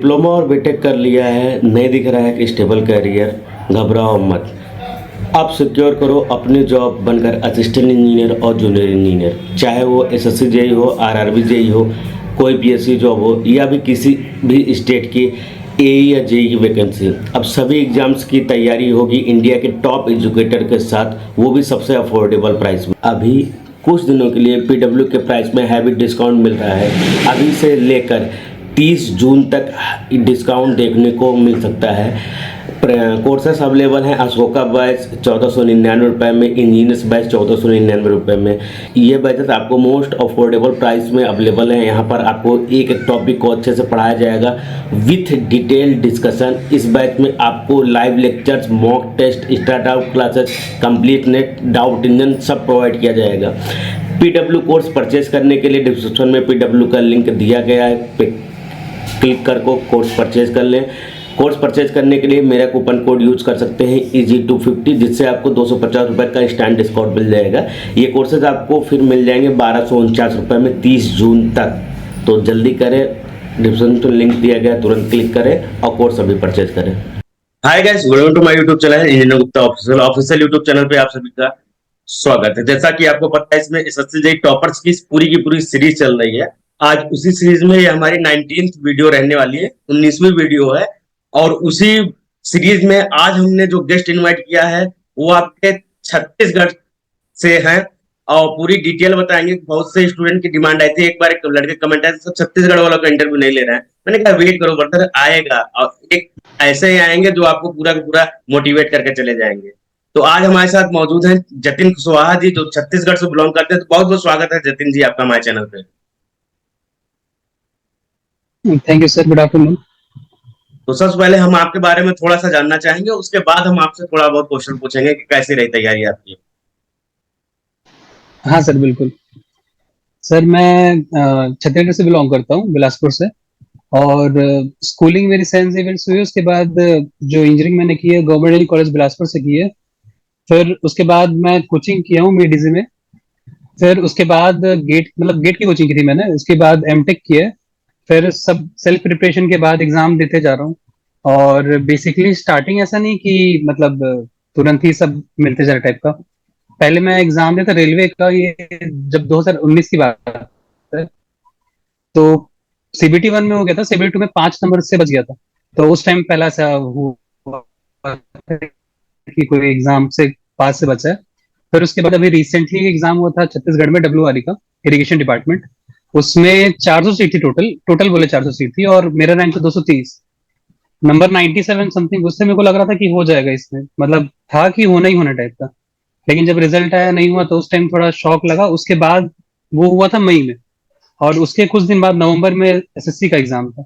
Diploma और BTech कर लिया है, नहीं दिख रहा है कि स्टेबल कैरियर, घबराओ मत। आप सिक्योर करो अपनी जॉब बनकर असिस्टेंट इंजीनियर और जूनियर इंजीनियर, चाहे वो एसएससी जेई हो, आरआरबी जेई हो, कोई पीएससी जॉब हो या भी किसी भी स्टेट की एई या जेई की वैकेंसी। अब सभी एग्जाम्स की तैयारी होगी इंडिया के टॉप एजुकेटर के साथ, वो भी सबसे अफोर्डेबल प्राइस में। अभी कुछ दिनों के लिए पीडब्ल्यू के प्राइस में हैवी डिस्काउंट मिल रहा है। अभी से लेकर 30 जून तक डिस्काउंट देखने को मिल सकता है। कोर्सेस अवेलेबल हैं। अशोका बैच 1499 रुपये में, इंजीनियर्स बैच 1499 रुपये में। ये बैचेस आपको मोस्ट अफोर्डेबल प्राइस में अवेलेबल है। यहाँ पर आपको एक एक टॉपिक को अच्छे से पढ़ाया जाएगा विथ डिटेल डिस्कशन। इस बैच में आपको live lectures, mock test, start out classes, complete net, doubt engine सब प्रोवाइड किया जाएगा। पीडब्ल्यू कोर्स परचेज करने के लिए डिस्क्रिप्शन में पीडब्ल्यू का लिंक दिया गया है, क्लिक कर को कोर्स परचेज कर लें। कोर्स परचेज करने के लिए मेरा कूपन कोड यूज कर सकते हैं EG250, जिससे आपको 250 रुपये का स्टैंड डिस्काउंट मिल जाएगा। ये कोर्सेज आपको फिर मिल जाएंगे 1249 रुपये में 30 जून तक। तो जल्दी करें, डिस्क्रिप्शन में लिंक दिया गया, तुरंत क्लिक करें और कोर्स अभी परचेज करें। Hi guys, welcome to my YouTube channel engineer Gupta official YouTube channel पे आप सभी का स्वागत है। जैसा कि आपको पता है, इसमें एसएससी जेईई टॉपर्स की पूरी सीरीज चल रही है। आज उसी सीरीज में ये हमारी 19th वीडियो रहने वाली है, 19वीं वीडियो है। और उसी सीरीज में आज हमने जो गेस्ट इनवाइट किया है वो आपके छत्तीसगढ़ से हैं और पूरी डिटेल बताएंगे। बहुत से स्टूडेंट की डिमांड आई थी, एक बार एक लड़के कमेंट आए तो छत्तीसगढ़ वालों का इंटरव्यू नहीं ले रहे हैं। मैंने कहा वेट करो ब्रदर, आएगा और एक ऐसे ही आएंगे जो आपको पूरा का पूरा मोटिवेट करके चले जाएंगे। तो आज हमारे साथ मौजूद हैं जतिन कुशवाहा जी, जो छत्तीसगढ़ से बिलोंग करते हैं। तो बहुत बहुत स्वागत है जतिन जी आपका हमारे चैनल पे। Thank you sir, good afternoon. तो सबसे पहले हम आपके बारे में थोड़ा सा जानना चाहेंगे, उसके बाद हम आपसे थोड़ा बहुत क्वेश्चन पूछेंगे कि कैसी रही तैयारी आपकी। हाँ सर, बिल्कुल। सर मैं छत्तीसगढ़ से बिलोंग करता हूँ, बिलासपुर से। और स्कूलिंग मेरी सेंट जेवियर्स हुई, उसके बाद जो इंजीनियरिंग मैंने की है गवर्नमेंट कॉलेज बिलासपुर से की है। फिर उसके बाद मैं कोचिंग किया हूँ बीडीजी में। फिर उसके बाद गेट की कोचिंग की थी मैंने। उसके बाद एमटेक किया है। फिर सब सेल्फ प्रिपरेशन के बाद एग्जाम देते जा रहा हूँ। और बेसिकली स्टार्टिंग ऐसा नहीं कि मतलब तुरंत ही सब मिलते जा रहा टाइप का। पहले मैं एग्जाम देता रेलवे का, ये जब 2019 की बात है। तो सीबीटी 1 में हो गया था, सीबीटी 2 में 5 नंबर से बच गया था। तो उस टाइम पहला सा हुआ कि कोई एग्जाम से पास से बचा है। फिर उसके बाद अभी रिसेंटली एग्जाम हुआ था छत्तीसगढ़ में, डब्ल्यूआरई का, इरिगेशन डिपार्टमेंट। उसमें 400 सीट थी, टोटल बोले 400 सीट थी और मेरा रैंक था 230, नंबर 97 समथिंग। उससे मेरे को लग रहा था कि हो जाएगा इसमें, मतलब था कि होना ही होना टाइप का। लेकिन जब रिजल्ट आया नहीं हुआ तो उस टाइम थोड़ा शॉक लगा। उसके बाद वो हुआ था मई में, और उसके कुछ दिन बाद नवंबर में एसएससी का एग्जाम था।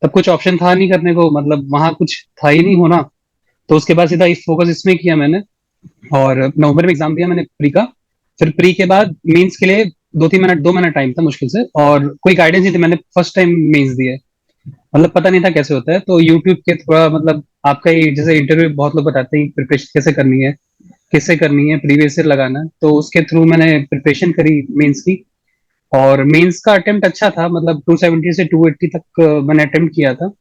तब कुछ ऑप्शन था नहीं करने को, मतलब वहां कुछ था ही नहीं होना। तो उसके बाद सीधा इस फोकस इसमें किया मैंने, और नवंबर में एग्जाम दिया मैंने प्री का। फिर प्री के बाद मेंस के लिए 2 महीना टाइम था मुश्किल से, और कोई गाइडेंस नहीं थी। मैंने फर्स्ट टाइम मेंस दिया, मतलब पता नहीं था कैसे होता है। तो यूट्यूब के थोड़ा, मतलब आपका ही जैसे इंटरव्यू बहुत लोग बताते हैं प्रिपरेशन कैसे करनी है, किससे करनी है, प्रीवियस ईयर लगाना है। तो उसके थ्रू मैंने प्रिपरेशन करी मेंस की। और मेंस का अटेम्प्ट अच्छा था, मतलब 270 से 280 तक मैंने अटेम्प्ट किया था।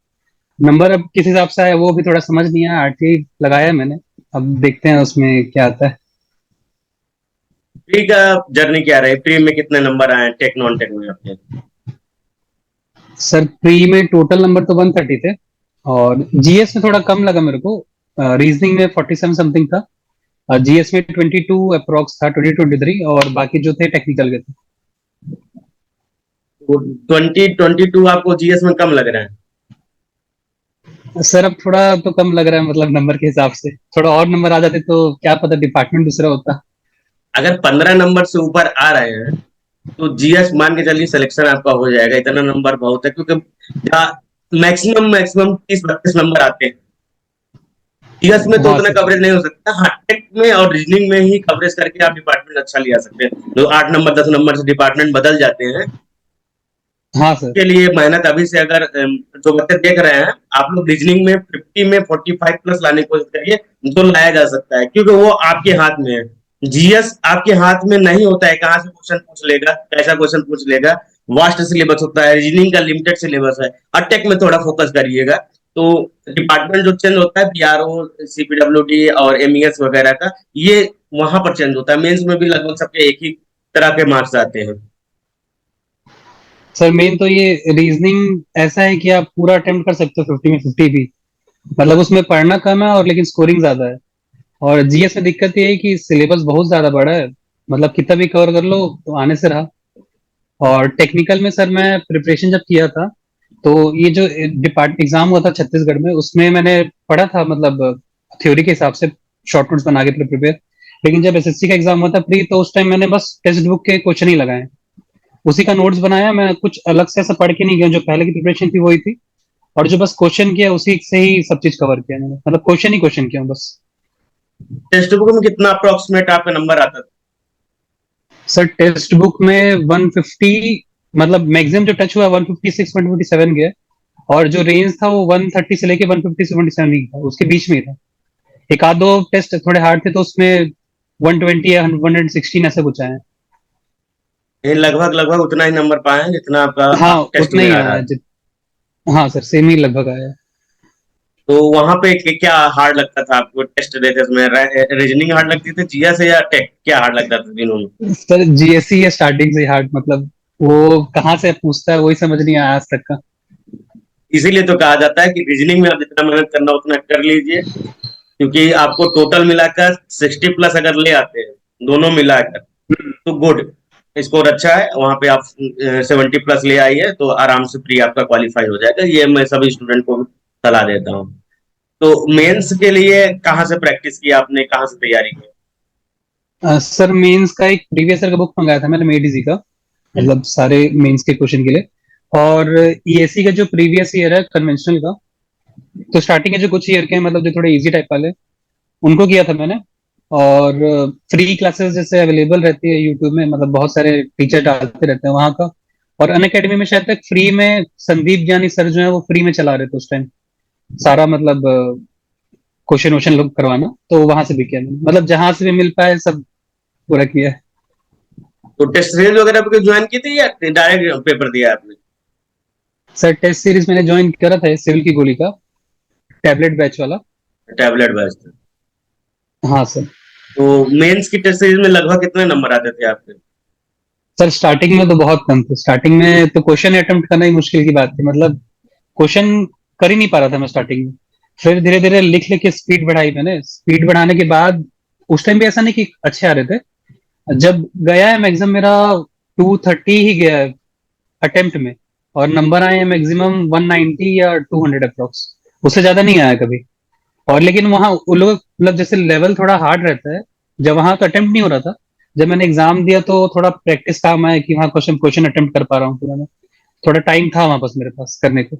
नंबर अब किस हिसाब से आया वो भी थोड़ा समझ नहीं आया, आरटीआई लगाया मैंने। अब देखते हैं उसमें क्या आता है। प्री का जर्नी क्या रही? प्री में कितने नंबर आए टेक नॉन टेक में आपके? सर प्री में टोटल नंबर तो 130 थे, और जीएस में थोड़ा कम लगा मेरे को। रीजनिंग में 47 समथिंग था, जीएस में 22 अप्रोक्स था, 2023, और बाकी जो थे टेक्निकल के थे। 2022 आपको जीएस में कम लग रहा है? सर अब थोड़ा तो कम लग रहा है, मतलब नंबर के हिसाब से। थोड़ा और नंबर आ जाते तो क्या पता डिपार्टमेंट दूसरा होता। अगर 15 नंबर से ऊपर आ रहे हैं तो जीएस मान के चलिए सिलेक्शन आपका हो जाएगा। इतना नंबर बहुत है, क्योंकि मैक्सिमम 30-32 नंबर आते हैं। जीएस में तो हाँ उतना सर। कवरेज नहीं हो सकता। हाँ, टेक में और रीजनिंग में ही कवरेज करके आप डिपार्टमेंट अच्छा ले आ सकते हैं। जो 8 नंबर 10 नंबर से डिपार्टमेंट बदल जाते हैं, हाँ सर। के लिए मेहनत अभी से अगर जो बच्चे देख रहे हैं, आप लोग रीजनिंग में 50 में 45 प्लस लाने की कोशिश करिए, जो लाया जा सकता है, क्योंकि वो आपके हाथ में है। जीएस आपके हाथ में नहीं होता है, कहाँ से क्वेश्चन पूछ लेगा, कैसा क्वेश्चन पूछ लेगा। वास्ट सिलेबस होता है, रीजनिंग का लिमिटेड सिलेबस है। अटेक में थोड़ा फोकस करिएगा। तो डिपार्टमेंट जो चेंज होता है बीआरओ, सीपीडब्ल्यूडी और एमईएस वगैरह का, ये वहां पर चेंज होता है। मेंस में भी लगभग सबके एक ही तरह के मार्क्स आते हैं। सर मेन तो ये रीजनिंग ऐसा है कि आप पूरा अटेम्प्ट कर सकते हो 50 में 50 भी, मतलब उसमें पढ़ना कम है और लेकिन स्कोरिंग ज्यादा है। और जीएस में दिक्कत ये है कि सिलेबस बहुत ज्यादा बड़ा है, मतलब कितना भी कवर कर लो तो आने से रहा। और टेक्निकल में सर मैं प्रिपरेशन जब किया था, तो ये जो डिपार्ट एग्जाम हुआ था छत्तीसगढ़ में, उसमें मैंने पढ़ा था मतलब थ्योरी के हिसाब से, शॉर्ट नोट्स बना के प्रिपेयर। लेकिन जब एसएससी का एग्जाम हुआ था प्री, तो उस टाइम मैंने बस टेक्स्ट बुक के क्वेश्चन ही लगाए, उसी का नोट्स बनाया। मैं कुछ अलग से ऐसा पढ़ के नहीं गया, जो पहले की प्रिपरेशन थी वही थी। और जो बस क्वेश्चन किया उसी से ही सब चीज कवर किया मैंने, मतलब क्वेश्चन ही क्वेश्चन किया हूं बस। टेक्स्ट बुक में कितना अप्रोक्सीमेट आपका नंबर आता था? सर टेक्स्ट बुक में 150, मतलब मैक्सिमम जो टच हुआ 156 157 गया। और जो रेंज था वो 130 से लेके 150 से 127 ही था, उसके बीच में ही था। एक आध दो टेस्ट थोड़े हार्ड थे, तो उसमें 120 या 116 ऐसे कुछ आए। ये लगभग लगभग उतना ही नंबर पाए हैं जितना आपका हाँ टेस्ट उतना में ही आ आया रहा है है। हाँ सर सेम ही लगभग आया है। तो वहां पे क्या हार्ड लगता था आपको टेस्ट देते समय? रीजनिंग हार्ड लगती थी, जीएस या टेक, क्या हार्ड लगता था तीनों में? सर जीएससी है स्टार्टिंग से हार्ड, मतलब वो कहाँ से पूछता है वही समझ नहीं आया आज तक का। इसीलिए तो कहा जाता है कि रीजनिंग में आप जितना मेहनत करना उतना कर लीजिए, क्योंकि आपको टोटल मिलाकर 60+ अगर ले आते हैं दोनों मिलाकर, तो गुड, स्कोर अच्छा है। वहां पे आप 70+ ले आइए तो आराम से प्री आपका क्वालिफाई हो जाएगा। ये मैं सभी स्टूडेंट को सलाह देता हूँ। तो मेंस के लिए कहाँ से प्रैक्टिस की आपने, कहाँ से तैयारी की? सर मेंस का एक प्रीवियस ईयर का बुक मंगाया था मैंने मेडिजी का, मतलब सारे मेंस के क्वेश्चन के लिए। और ईएससी का जो प्रीवियस ईयर है कन्वेंशनल का, तो स्टार्टिंग के जो कुछ ईयर के हैं, मतलब जो थोड़े इजी टाइप वाले, उनको किया था मैंने। और फ्री क्लासेस जैसे अवेलेबल रहती है यूट्यूब में, मतलब बहुत सारे टीचर डालते रहते हैं वहाँ का। और अन अकेडमी में शायद तक फ्री में संदीप जानी सर जो है वो फ्री में चला रहे थे उस टाइम, सारा मतलब क्वेश्चन वोश्चन लोग करवाना, तो वहां से भी किया मैंने, मतलब जहां से भी मिल पाए सब पूरा किया है। तो टेस्ट सीरीज वगैरह पे ज्वाइन की थी या डायरेक्ट पेपर दिया आपने? सर टेस्ट सीरीज मैंने ज्वाइन करा था सिविल की गोली का, टैबलेट बैच वाला। Tablet based? हाँ सर। तो मेंस की टेस्ट सीरीज में लगभग कितने नंबर आते थे आपके? सर स्टार्टिंग में तो बहुत कम थे, स्टार्टिंग में तो क्वेश्चन अटेम्प्ट करना ही मुश्किल की बात थी, मतलब क्वेश्चन कर ही नहीं पा रहा था मैं स्टार्टिंग में। फिर धीरे धीरे लिख लिख के स्पीड बढ़ाई मैंने, स्पीड बढ़ाने के बाद उस टाइम भी ऐसा नहीं कि अच्छे आ रहे थे। जब गया है मैक्सिमम मेरा 230 ही गया है अटेम्प्ट में, और नंबर आए हैं मैक्सिमम 190 या 200 अप्रोक्स, उससे ज्यादा नहीं आया कभी। और लेकिन वहाँ उन लोग मतलब जैसे लेवल थोड़ा हार्ड रहता है, जब वहां तो अटेम्प्ट नहीं हो रहा था, जब मैंने एग्जाम दिया तो थोड़ा प्रैक्टिस काम आया कि वहाँ क्वेश्चन क्वेश्चन अटेम्प्ट कर पा रहा हूँ पूरा मैं, थोड़ा टाइम था वहां पास मेरे पास करने को।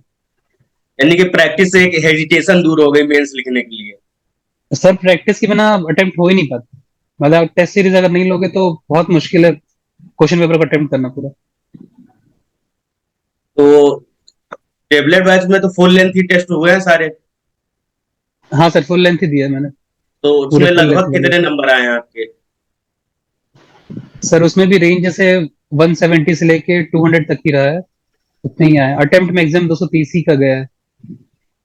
यानी कि प्रैक्टिस से एक हेजिटेशन दूर हो गई मेंस लिखने के लिए। सर प्रैक्टिस के बिना अटेम्प्ट हो ही नहीं पाता, मतलब टेस्ट सीरीज अगर नहीं लोगे तो बहुत मुश्किल है क्वेश्चन पेपर को अटेम्प्ट करना पूरा। तो टेबलेट बैच में तो फुल लेंथ ही टेस्ट हुए हैं सारे? हाँ सर फुल लेंथ ही दिया है मैंने, तो पूरे उसमें फुल लेंथ लगभग वाले। कितने नंबर आए हैं आपके? सर उसमें भी रेंज जैसे 170 से लेके 200 तक ही रहा है, उतने ही आया। अटेम्प्ट मैक्सिमम 230 ही का गया है,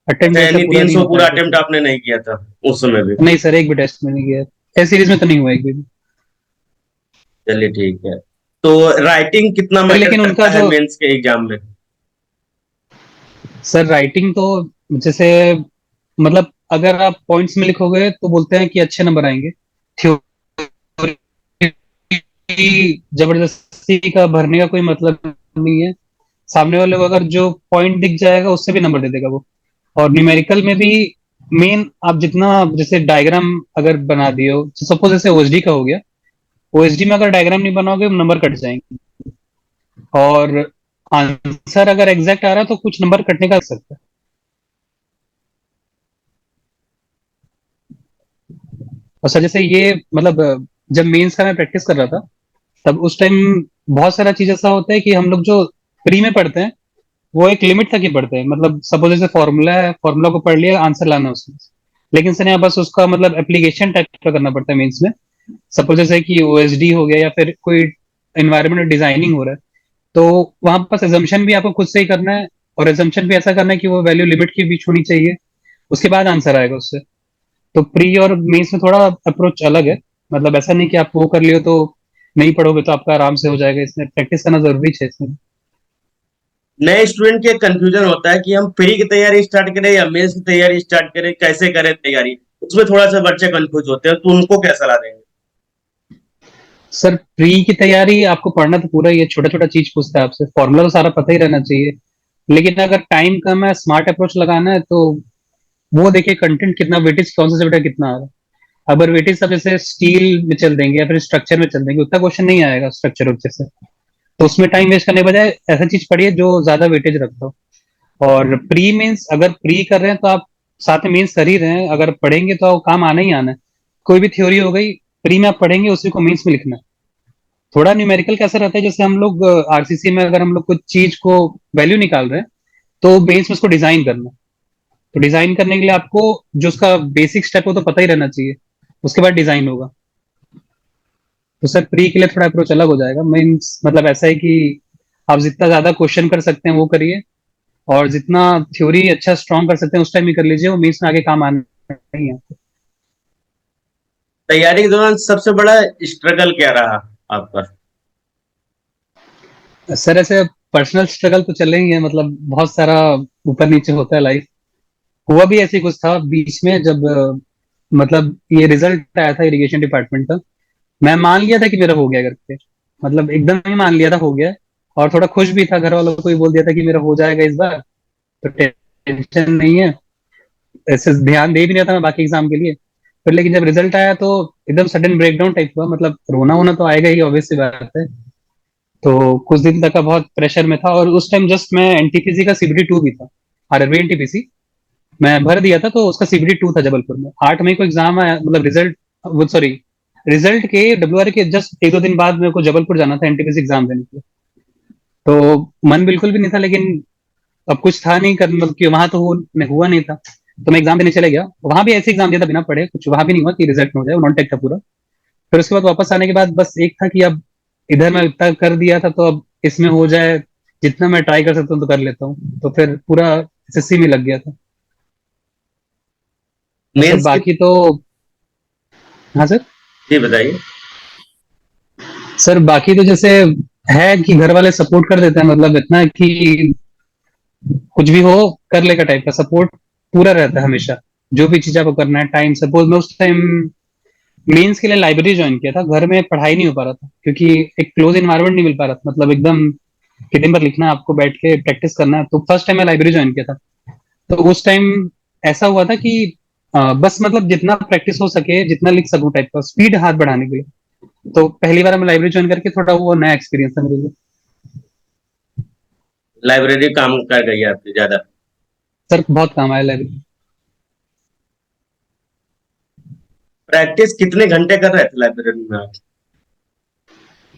अटेम्प्ट अच्छा, जैसे यानी पूरा नहीं 300 हो पूरा पाया अटेम्प्ट कुछ। आपने नहीं किया था उस समय भी? नहीं सर एक भी टेस्ट में नहीं गया, टेस्ट सीरीज में तो नहीं हुआ एक भी। चलिए ठीक है। तो राइटिंग कितना सर मैटर लेकिन उनका करता है जो, मेंस के एग्जाम में? सर राइटिंग तो जैसे मतलब अगर आप पॉइंट्स में लिखोगे तो बोलते हैं कि अच्छे नंबर आएंगे। थ्योरी जबरदस्ती का भरने का कोई मतलब नहीं है, सामने वाले को अगर जो पॉइंट दिख जाएगा उससे भी नंबर दे देगा वो। और न्यूमेरिकल में भी मेन आप जितना, जैसे डायग्राम अगर बना दिए हो, सपोज जैसे ओएसडी का हो गया, ओएसडी में अगर डायग्राम नहीं बनाओगे नंबर कट जाएंगे। और आंसर अगर एग्जैक्ट आ रहा है तो कुछ नंबर कटने का सकता है। और सर जैसे ये मतलब जब मेंस का मैं प्रैक्टिस कर रहा था, तब उस टाइम बहुत सारा चीज ऐसा होता है कि हम लोग जो प्री में पढ़ते हैं वो एक लिमिट तक ही पढ़ते हैं, मतलब सपोज जैसे फॉर्मूला है, फॉर्मूला को पढ़ लिया, आंसर लाना है उसमें। लेकिन सर यहाँ बस उसका मतलब एप्लीकेशन टाइप का करना पड़ता है मेंस में। सपोज जैसे कि ओएसडी हो गया या फिर कोई एनवायरमेंट डिजाइनिंग हो रहा है, तो वहां पास एजम्पशन भी आपको खुद से ही करना है, और एजम्पशन भी ऐसा करना है कि वो वैल्यू लिमिट के बीच होनी चाहिए, उसके बाद आंसर आएगा उससे। तो प्री और मेंस में थोड़ा अप्रोच अलग है। मतलब ऐसा नहीं कि आप वो कर लियो तो नहीं पढ़ोगे तो आपका आराम से हो जाएगा, इसमें प्रैक्टिस करना जरूरी है इसमें। नए स्टूडेंट के कंफ्यूजन होता है कि हम प्री की तैयारी स्टार्ट करें या मेंस की तैयारी स्टार्ट करें, कैसे करें तैयारी, उसमें थोड़ा सा बच्चे कंफ्यूज होते हैं, तो उनको क्या सलाह देंगे? सर प्री की तैयारी आपको पढ़ना तो पूरा ही है, छोटा छोटा चीज पूछता है आपसे, फॉर्मूला तो सारा पता ही रहना चाहिए। लेकिन अगर टाइम कम है, स्मार्ट अप्रोच लगाना है, तो वो देखिए कंटेंट कितना, वेटेज कौन सा सब्जेक्ट कितना आ रहा है। अगर वेटेज सब जैसे स्टील में चल देंगे या फिर स्ट्रक्चर में चल देंगे, उतना क्वेश्चन नहीं आएगा स्ट्रक्चर वक्चर से। तो उसमें टाइम वेस्ट करने के बजाय ऐसा चीज पढ़िए जो ज्यादा वेटेज रखता हो। और प्री मीन्स अगर प्री कर रहे हैं तो आप साथ में मीन्स कर ही रहे हैं, अगर पढ़ेंगे तो काम आना ही आना है। कोई भी थ्योरी हो गई, प्री में आप पढ़ेंगे उसी को मीन्स में लिखना है। थोड़ा न्यूमेरिकल कैसा रहता है, जैसे हम लोग आरसीसी में अगर हम लोग कुछ चीज को वैल्यू निकाल रहे हैं, तो बेस में उसको डिजाइन करना है। तो डिजाइन करने के लिए आपको जो उसका बेसिक स्टेप हो तो पता ही रहना चाहिए, उसके बाद डिजाइन होगा। तो सर प्री के लिए थोड़ा अप्रोच अलग हो जाएगा। मीन्स मतलब ऐसा है कि आप जितना ज्यादा क्वेश्चन कर सकते हैं वो करिए, और जितना थ्योरी अच्छा स्ट्रॉन्ग कर सकते हैं उस टाइम ही कर लीजिए, वो मीन्स में आगे काम आना नहीं है। तैयारी के दौरान सबसे बड़ा स्ट्रगल क्या रहा आपका? सर ऐसे पर्सनल स्ट्रगल तो चल रही है, मतलब बहुत सारा ऊपर नीचे होता है लाइफ। हुआ भी ऐसे ही कुछ था बीच में, जब मतलब ये रिजल्ट आया था इरिगेशन डिपार्टमेंट का। मैं मान लिया था कि मेरा हो गया करके, मतलब एकदम ही मान लिया था हो गया। और थोड़ा खुश भी था, घर वालों को भी बोल दिया था कि मेरा हो जाएगा इस बार, तो टेंशन नहीं है। ऐसे ध्यान दे भी नहीं था मैं बाकी एग्जाम के लिए। फिर लेकिन जब रिजल्ट आया तो एकदम सडन ब्रेकडाउन टाइप हुआ, मतलब रोना होना तो आएगा ही, ऑब्वियस सी बात है। तो कुछ दिन तक का बहुत प्रेशर में था, और उस टाइम जस्ट मैं एनटीपीसी का सीबीटी 2 भी था, आरआरबी एनटीपीसी मैं भर दिया था, तो उसका सीबीटी 2 था जबलपुर में। 8 मई को एग्जाम आया, मतलब रिजल्ट, वो सॉरी, रिजल्ट के डब्ल्यूआर के जस्ट एक दो दिन बाद मेरे को जबलपुर जाना था एनटीपीसी एग्जाम देने के लिए। तो मन बिल्कुल भी नहीं था, लेकिन अब कुछ था नहीं कर, मतलब कि वहां तो हुआ नहीं था। तो मैं एग्जाम देने चले गया, वहां भी ऐसे एग्जाम दिया था बिना पढ़े, कुछ वहां भी नहीं हुआ कि रिजल्ट में हो जाए, नॉन टेक था पूरा। फिर उसके बाद वापस आने के बाद बस एक था कि अब इधर मैं इतना कर दिया था, तो अब इसमें हो जाए, जितना मैं ट्राई कर सकता हूँ तो कर लेता हूँ। तो फिर पूरा एसएससी में लग गया था। और सर मेंस की? बाकी तो, हाँ सर। जी बताइए। सर बाकी तो जैसे है कि घर वाले सपोर्ट कर देते हैं, मतलब इतना कि कुछ भी हो कर लेगा टाइप का सपोर्ट पूरा रहता है हमेशा। जो भी चीज आपको करना है, टाइम सपोज मैं उस टाइम मेंस के लिए लाइब्रेरी ज्वाइन किया था, घर में पढ़ाई नहीं हो पा रहा था क्योंकि एक क्लोज इन्वायरमेंट नहीं मिल पा रहा था, मतलब एकदम कि दिन भर लिखना है आपको, बैठ के प्रैक्टिस करना है। तो फर्स्ट टाइम मैं लाइब्रेरी ज्वाइन किया था। तो उस टाइम ऐसा हुआ था कि बस मतलब जितना प्रैक्टिस हो सके, जितना लिख सकूं टाइप का, स्पीड हाथ बढ़ाने के लिए। तो पहली बार मैं लाइब्रेरी ज्वाइन करके थोड़ा वो नया एक्सपीरियंस था मेरे लिए। लाइब्रेरी काम कर गई है आपकी ज्यादा? सर बहुत काम आया लाइब्रेरी। प्रैक्टिस कितने घंटे कर रहे थे लाइब्रेरी में आप?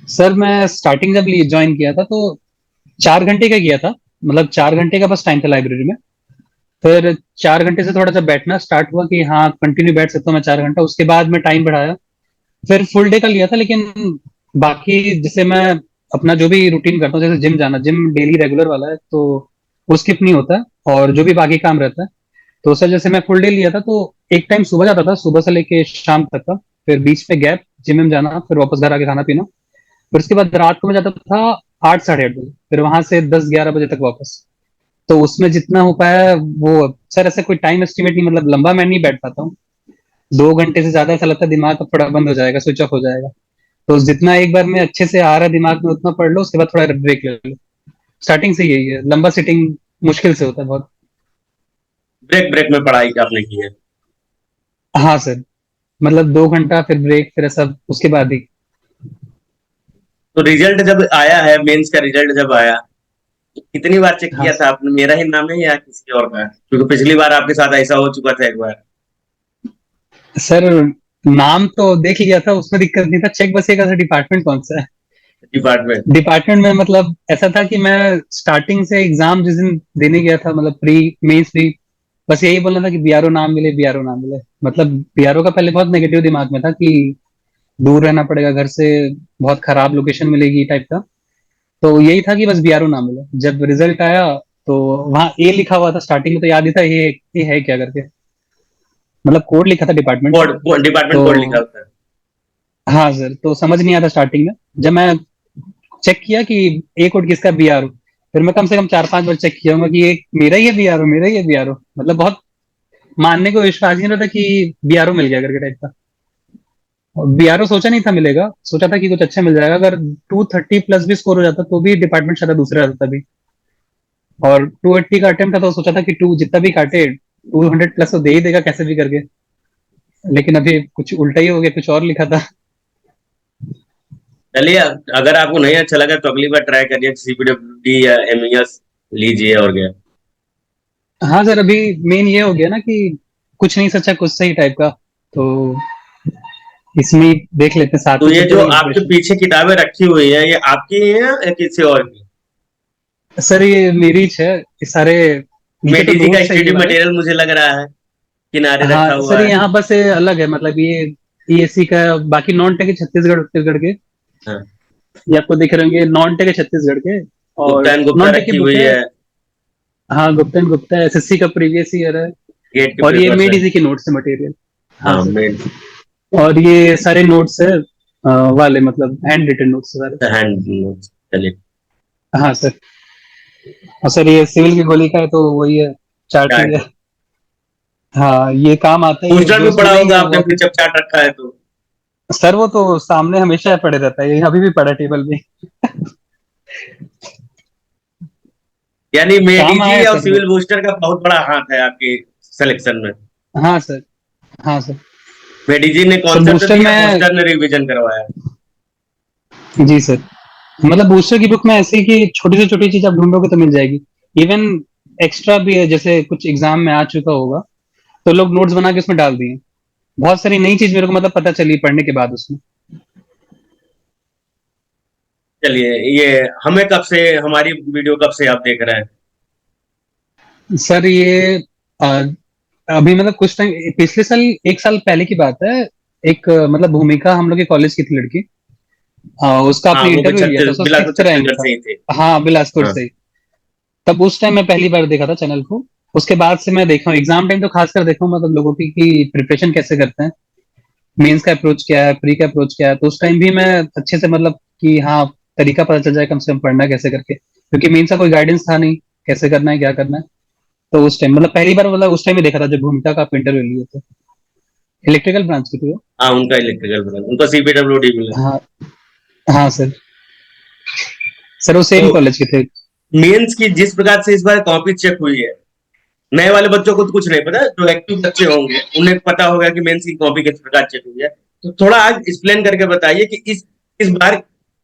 सर मैं स्टार्टिंग जब ज्वाइन किया था तो 4 घंटे का किया था, मतलब 4 घंटे का बस टाइम था लाइब्रेरी में। फिर 4 घंटे से थोड़ा सा बैठना स्टार्ट हुआ कि हाँ कंटिन्यू बैठ सकता हूँ मैं 4 घंटा, उसके बाद मैं टाइम बढ़ाया। फिर फुल डे का लिया था, लेकिन बाकी जैसे मैं अपना जो भी रूटीन करता हूँ, जैसे जिम जाना, जिम डेली रेगुलर वाला है, तो वो स्किप नहीं होता है, और जो भी बाकी काम रहता है। तो सर जैसे मैं फुल डे लिया था, तो एक टाइम सुबह जाता था, सुबह से लेके शाम तक का। फिर बीच में गैप, जिम में जाना, फिर वापस घर आके खाना पीना। फिर उसके बाद रात को मैं जाता था 8 साढ़े 8 बजे, फिर वहां से 10 11 बजे तक वापस। तो उसमें जितना हो पाया वो, सर ऐसा कोई टाइम एस्टिमेट नहीं, मतलब लंबा मैं नहीं बैठ पाता हूँ। 2 घंटे से ज्यादा ऐसा लगता है दिमाग अब थोड़ा बंद हो जाएगा, स्विच ऑफ हो जाएगा। तो जितना एक बार में अच्छे से आ रहा है दिमाग में उतना पढ़ लो, उसके बाद थोड़ा ब्रेक ले लो। स्टार्टिंग से यही है, लंबा सिटिंग मुश्किल से होता है बहुत। ब्रेक ब्रेक में पढ़ाई आपने की है? हाँ सर, मतलब 2 घंटा फिर ब्रेक, फिर ऐसा उसके बाद ही। तो रिजल्ट जब आया है, मेंस का रिजल्ट जब आया, तो कितनी बार चेक हाँ किया था आपने, मेरा ही नाम है या किसी और का है? क्योंकि पिछली बार आपके साथ ऐसा हो चुका था एक बार। सर, नाम तो देख लिया था, उसमें दिक्कत नहीं था, चेक बस ये था डिपार्टमेंट कौन सा है। डिपार्टमेंट? डिपार्टमेंट में मतलब ऐसा था कि मैं स्टार्टिंग से एग्जाम जिस दिन देने गया था, मतलब प्री मेंस प्री, बस यही बोलना था कि बीआरओ नाम मिले, बीआरओ नाम मिले। मतलब बीआरओ का पहले बहुत नेगेटिव दिमाग में था कि दूर रहना पड़ेगा घर से, बहुत खराब लोकेशन मिलेगी टाइप का। तो यही था कि बस बीआरओ ना मिले। जब रिजल्ट आया तो वहाँ ए लिखा हुआ था, स्टार्टिंग में तो याद ही था ये है क्या करके, मतलब कोड लिखा था डिपार्टमेंट का। कोड, डिपार्टमेंट तो कोड लिखा होता है। हाँ सर, तो समझ नहीं आता स्टार्टिंग में। जब मैं चेक किया कि ए कोड किसका, बीआरओ, फिर मैं कम से कम 4-5 बार चेक किया होगा कि ये मेरा ही है बीआरओ, मेरा ही है बीआरओ, मतलब बहुत मानने को विश्वास ही नहीं होता कि बीआरओ मिल गया करके टाइप का। बीआरओ सोचा नहीं था मिलेगा, सोचा था कि कुछ अच्छा मिल जाएगा। अगर 230+ भी स्कोर हो जाता तो भी डिपार्टमेंट शायद दूसरा रहता तभी। और 280 का अटेम्प्ट था तो सोचा था कि टू जितना भी काटे 200+ तो दे ही देगा कैसे भी करके। लेकिन अभी कुछ उल्टा ही हो गया, कुछ और लिखा था। चलिए, अगर आपको नहीं अच्छा लगा तो अगली बार ट्राई करिए, सीपीडब्ल्यूडी या एमईएस लीजिए और गया। हाँ सर, अभी मेन ये हो गया ना कि कुछ नहीं सचा कुछ सही टाइप का, तो इसमें ही देख लेते हैं, साथ तो में ये चलते जो रहेंगे आपके प्रिपरेशन। पीछे किताबें रखी हुई है, ये आपकी ही है या किसी और की? सर ये मेरी है, ये सारे नीचे तो मेडी जी का नोट्स है ये स्टडी वाले। मटेरियल मुझे लग रहा है किनारे रखा हाँ हुआ सर, है। यहाँ बस ये अलग है, मतलब ये ईएससी का, बाकी नॉन टेक है छत्तीसगढ़ छत्तीसगढ़ के, हाँ, ये आपको दिख रहे होंगे नॉन टेक है छत्तीसगढ़ के। गुप्ता और एंड गुप्ता नॉन टेक की रखी बुक हुई है। है। हाँ, गुप्ता एंड गुप्ता एसएससी का प्रीवियस ईयर है। गेट के और ये पेपर्स है। मेड इजी के नोट्स है मटेरियल। हाँ हाँ, सर। मेड और ये सारे नोट्स है वाले, मतलब हैंड रिटन नोट्स सारे। Hand notes. चलिए, हाँ सर। और सर ये सिविल की गोली का है तो वही है, चार्ट ही चार्ट। है। हाँ, ये काम आता है, ये पोस्टर भी दोस्त पड़ा बनाएंगे होगा ना आपने वो। अपनी, जब चार्ट रखा है तो। सर वो तो सामने हमेशा पड़े रहता है, ये अभी भी पड़ा है टेबल पे। यानी काम आया है मेडीजी और सर वो। सिविल बूस्टर का बहुत बड़ा हाथ है आपके सिलेक्शन में। हाँ सर। हाँ सर। मेडीजी ने सर कॉन्सेप्ट बूस्टर दिया, में, बूस्टर ने रिवीजन करवाया। जी सर, मतलब बूस्टर की बुक में ऐसी कि छोटी से छोटी चीज आप ढूंढोगे तो मिल जाएगी। इवन एक्स्ट्रा भी है, जैसे कुछ एग्जाम में आ चुका होगा तो लोग नोट्स बना के उसमें डाल दिए। बहुत सारी नई चीज मेरे को मतलब पता चली पढ़ने के बाद उसमें। चलिए, ये हमें कब से, हमारी वीडियो कब से आप देख रहे हैं? सर ये अ, अभी मतलब कुछ टाइम, पिछले साल, 1 साल पहले की बात है। एक मतलब भूमिका हम लोग के कॉलेज की थी लड़की, उसका हाँ, आपने वो भी इंटरव्यू लिया था, उसका बिलासपुर 6th रैंक छत्तीसगढ़ था। से ही थे। हाँ, बिलासपुर हाँ। से ही। तब उस टाइम मैं पहली बार देखा था चैनल को। उसके बाद से मैं देखा हूँ, एग्जाम टाइम तो खासकर देखा हूँ, मतलब लोगों की कि प्रिपरेशन कैसे करते हैं, मेंस का अप्रोच क्या है, प्री का अप्रोच क्या है। तो उस टाइम भी मैं अच्छे से, मतलब कि हाँ, तरीका पता चल जाए कम से कम पढ़ना कैसे करके, क्योंकि मेंस का कोई गाइडेंस था नहीं, कैसे करना है क्या करना है। तो उस टाइम मतलब पहली बार, मतलब उस टाइम ही देखा था जब भूमिका का आप इंटरव्यू लिए थे। इलेक्ट्रिकल ब्रांच की थी वो। हाँ, उनका इलेक्ट्रिकल ब्रांच, उनका सीपीडब्ल्यूडी मिला। हाँ। हाँ सर। सर वो तो सेम कॉलेज के थे। मेंस की जिस प्रकार से इस बार कॉपी चेक हुई है, नए वाले बच्चों को तो कुछ नहीं पता, जो एक्टिव बच्चे होंगे उन्हें पता होगा कि मेंस की कॉपी किस प्रकार चेक हुई है। तो थोड़ा आज एक्सप्लेन करके बताइए कि इस बार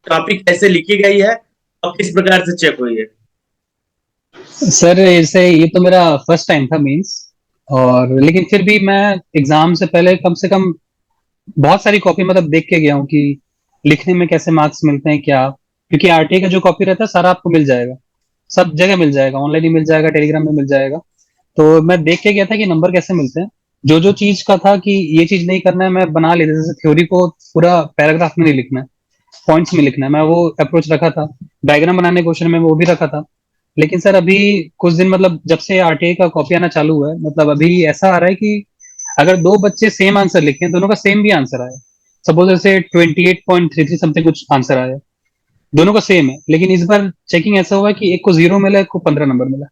कॉपी कैसे लिखी गई है और किस प्रकार से चेक हुई है। सर ऐसे ये तो मेरा फर्स्ट टाइम था मीन्स, और लेकिन फिर भी मैं एग्जाम से कम बहुत सारी कॉपी मतलब देख के गया हूँ कि लिखने में कैसे मार्क्स मिलते हैं क्या। क्योंकि आरटीए का जो कॉपी रहता है सारा आपको मिल जाएगा, सब जगह मिल जाएगा, ऑनलाइन ही मिल जाएगा, टेलीग्राम में मिल जाएगा। तो मैं देख के गया था कि नंबर कैसे मिलते हैं। जो जो चीज का था कि ये चीज नहीं करना है, मैं बना लेता, जैसे थ्योरी को पूरा पैराग्राफ में नहीं लिखना है, पॉइंट्स में लिखना है, मैं वो अप्रोच रखा था। डायग्राम बनाने क्वेश्चन में वो भी रखा था। लेकिन सर अभी कुछ दिन, मतलब जब से आरटीआई का कॉपी आना चालू हुआ है, मतलब अभी ऐसा आ रहा है कि अगर दो बच्चे सेम आंसर लिखें, दोनों का सेम भी आंसर आया, सपोज ऐसे 28.33 समथिंग कुछ आंसर आया, दोनों का सेम है, लेकिन इस बार चेकिंग ऐसा हुआ कि एक को 0 मिला, एक को 15 नंबर मिला।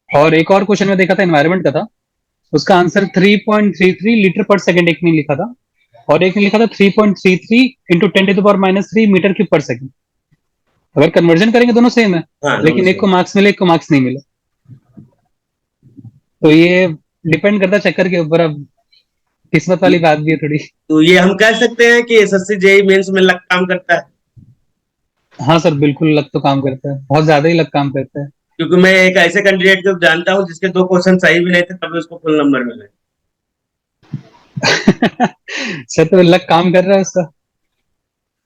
और एक और क्वेश्चन में देखा था, एनवायरमेंट का था, उसका आंसर 3.33 लीटर पर सेकंड एक ने लिखा था, और एक ने लिखा था 3.33 इंटू 10⁻³ मीटर क्यूब पर सेकंड। अगर कन्वर्जन करेंगे दोनों सेम है, हाँ, दोनों लेकिन एक से। को मार्क्स मिले, एक को मार्क्स नहीं मिले। तो ये डिपेंड करता है चक्कर के ऊपर, अब किस्मत वाली बात भी है थोड़ी। तो ये हम कह सकते हैं कि एसएससी जेई मेंस में लक काम करता है। हाँ सर, बिल्कुल लग तो काम करता है, बहुत ज्यादा ही लग काम करता है। क्योंकि मैं एक ऐसे कैंडिडेट को जानता हूं जिसके 2 क्वेश्चन सही भी नहीं थे, तब भी उसको फुल नंबर मिले। सर तो लग काम कर रहा है उसका।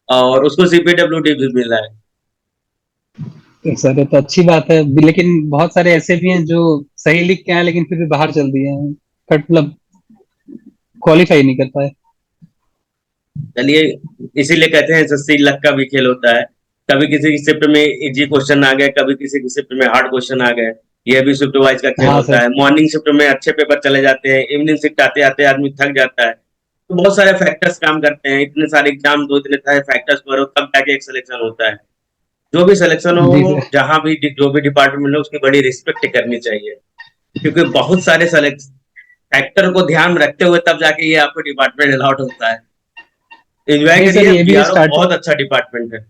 और उसको सीपीडब्ल्यूडी भी मिला है। तो सर ये तो अच्छी बात है, लेकिन बहुत सारे ऐसे भी हैं जो सही लिख के आए लेकिन फिर भी बाहर चल दिए हैं, बट मतलब क्वालिफाई नहीं कर पाए। चलिए, इसीलिए कहते हैं एसएससी लक का भी खेल होता है। कभी किसी की शिफ्ट में इजी क्वेश्चन आ गए, कभी किसी की शिफ्ट में हार्ड क्वेश्चन आ गए। ये भी शिफ्ट वाइज का खेल हाँ होता सर। है। मॉर्निंग शिफ्ट में अच्छे पेपर चले जाते हैं, इवनिंग शिफ्ट आते आते आदमी थक जाता है। तो बहुत सारे फैक्टर्स काम करते हैं, इतने सारे एग्जाम दो, इतने सारे फैक्टर्स करो तब जाके एक सिलेक्शन होता है। जो भी सिलेक्शन हो, जी सर। जहां भी जो भी डिपार्टमेंट हो, उसकी बड़ी रिस्पेक्ट करनी चाहिए, क्योंकि बहुत सारे सेलेक्ट फैक्टर को ध्यान में रखते हुए तब जाके ये आपको डिपार्टमेंट अलॉट होता है। एंजॉय नहीं सर, करिए, ये भी बीआरओ स्टार्ट बहुत अच्छा डिपार्टमेंट है।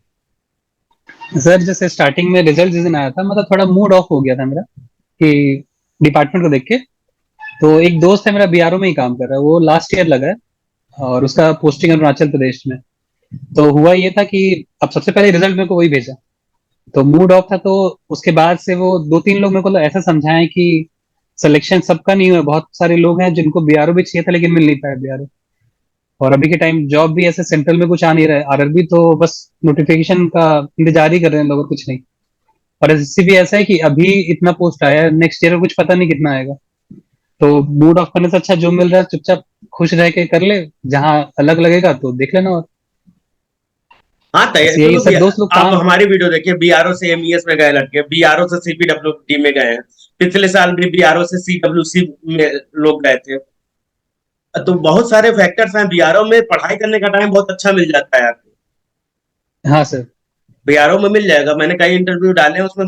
सर जैसे स्टार्टिंग में रिजल्ट जिस दिन आया था, मतलब थोड़ा मूड ऑफ हो गया था मेरा कि डिपार्टमेंट को देख के। तो एक दोस्त है मेरा बीआरओ में ही काम कर रहा है, वो लास्ट ईयर लगा है और उसका पोस्टिंग अरुणाचल प्रदेश में। तो हुआ ये था कि अब सबसे पहले रिजल्ट मेरे को वही भेजा, तो मूड ऑफ था। तो उसके बाद से वो दो तीन लोग मेरे को ऐसा समझाएं कि सिलेक्शन सबका नहीं हुआ, बहुत सारे लोग हैं जिनको बीआरओ भी चाहिए था लेकिन मिल नहीं पाया बीआरओ। और अभी के टाइम जॉब भी ऐसे सेंट्रल में कुछ आ नहीं रहा है, आरआरबी तो बस नोटिफिकेशन का इंतजार ही कर रहे हैं लोग और कुछ नहीं। और एसएससी भी ऐसा है कि अभी इतना पोस्ट आया है, नेक्स्ट ईयर कुछ पता नहीं कितना आएगा। तो मूड ऑफ करने से अच्छा जो मिल रहा है चुपचाप खुश रह के कर ले, जहां अलग लगेगा तो देख लेना। और हाँ, बस तैयारी यही क्योंकि सब दोस्त लोग आप काम। हमारी वीडियो देखिए, बीआरओ से एमईएस में गए लड़के, बीआरओ से सीपीडब्ल्यूडी में गए हैं। पिछले साल भी बीआरओ से सीडब्ल्यूसी में लोग गए थे। तो बहुत सारे फैक्टर्स हैं, बीआरओ में पढ़ाई करने का टाइम बहुत अच्छा मिल जाता है आपको। हाँ सर। बीआरओ में मिल जाएगा, मैंने कई इंटरव्यू डाले हैं, उसमें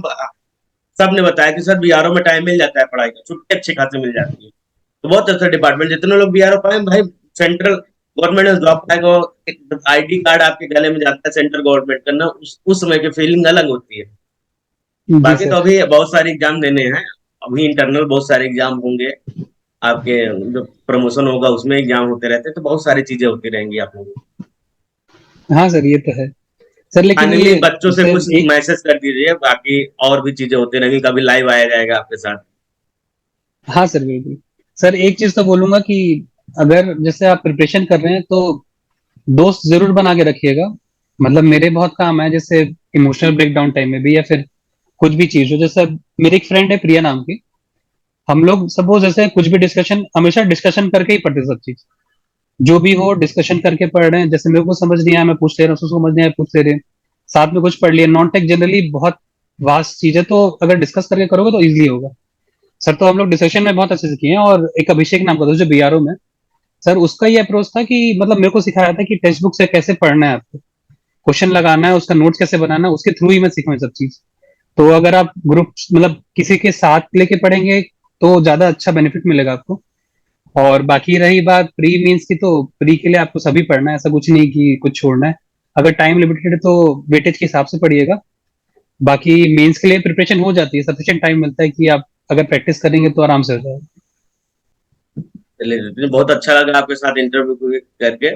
सब ने बताया कि सर बीआरओ में टाइम मिल जाता है, पढ़ाई का छुट्टी अच्छी खासी मिल जाती है। तो बहुत अच्छा डिपार्टमेंट, जितने लोग बीआरओ पाए भाई, सेंट्रल गवर्नमेंट में जॉब पाएगा, एक आईडी कार्ड आपके गले में जाता है सेंट्रल गवर्नमेंट का ना, उस समय की फीलिंग अलग होती है। जी बाकी तो सर। अभी बहुत सारे एग्जाम देने हैं, अभी इंटरनल बहुत सारे एग्जाम होंगे आपके, जो प्रमोशन होगा उसमें एग्जाम होते रहते हैं, तो बहुत सारी चीजें होती रहेंगी आप लोगों को। हाँ सर, ये तो है सर, लेकिन फाइनली ये बच्चों से सर कुछ एक। मैसेज कर दीजिए, बाकी और भी चीजें होती रहेंगी, कभी लाइव आया जाएगा आपके साथ। हाँ सर, बिल्कुल। सर एक चीज तो बोलूंगा कि अगर जैसे आप प्रिपरेशन कर रहे हैं तो दोस्त जरूर बना के रखिएगा। मतलब मेरे बहुत काम है, जैसे इमोशनल ब्रेकडाउन टाइम में भी या फिर कुछ भी चीज हो। जैसे मेरी एक फ्रेंड है प्रिया नाम की, हम लोग सपोज जैसे कुछ भी डिस्कशन, हमेशा डिस्कशन करके ही पढ़ते सब चीज। जो भी हो डिस्कशन करके पढ़ रहे हैं, जैसे मेरे को समझ नहीं आया मैं पूछ ले रहा हूँ, उसको समझ नहीं आया पूछ ले रहे हैं, साथ में कुछ पढ़ लिया। नॉन टेक जनरली बहुत वास्ट चीज है, तो अगर डिस्कस करके करोगे तो इजिली होगा। सर तो हम लोग डिस्कशन में बहुत अच्छे से किए हैं। और एक अभिषेक नाम का दोस्त जो बीआरओ में, सर उसका ये अप्रोच था कि मतलब मेरे को सिखाया था कि टेक्स्ट बुक से कैसे पढ़ना है आपको, क्वेश्चन लगाना है, उसका नोट्स कैसे बनाना है, उसके थ्रू ही मैं सीखा हूँ ये सब चीज। तो अगर आप ग्रुप मतलब किसी के साथ लेके पढ़ेंगे तो ज्यादा अच्छा बेनिफिट मिलेगा आपको। और बाकी रही बात प्री मींस की, तो प्री के लिए आपको सभी पढ़ना है, ऐसा कुछ नहीं कि कुछ छोड़ना है। अगर टाइम लिमिटेड है तो वेटेज के हिसाब से पढ़िएगा। बाकी मेंस के लिए प्रिपरेशन हो जाती है, सफिशिएंट टाइम मिलता है कि आप अगर प्रैक्टिस करेंगे तो आराम से हो जाएगा। चलिए नितिन, बहुत अच्छा लगा आपके साथ इंटरव्यू करके,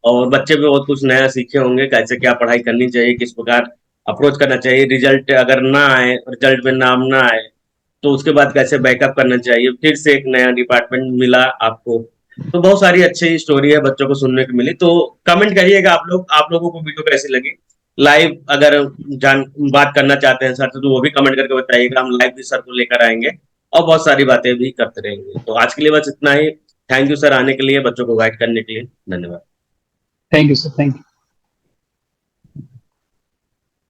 और बच्चे भी बहुत कुछ नया सीखे होंगे, कैसे क्या पढ़ाई करनी चाहिए, किस प्रकार अप्रोच करना चाहिए, रिजल्ट अगर ना आए, रिजल्ट में नाम ना आए, तो उसके बाद कैसे बैकअप करना चाहिए, फिर से एक नया डिपार्टमेंट मिला आपको। तो बहुत सारी अच्छी स्टोरी है बच्चों को सुनने को मिली। तो कमेंट करिएगा आप लोग, आप लोगों को वीडियो कैसी लगी। लाइव अगर जान बात करना चाहते हैं सर से, तो वो भी कमेंट करके बताइएगा, हम लाइव भी सर को लेकर आएंगे और बहुत सारी बातें भी करते रहेंगे। तो आज के लिए बस इतना ही। थैंक यू सर आने के लिए, बच्चों को गाइड करने के लिए। धन्यवाद। Thank you sir, thank you.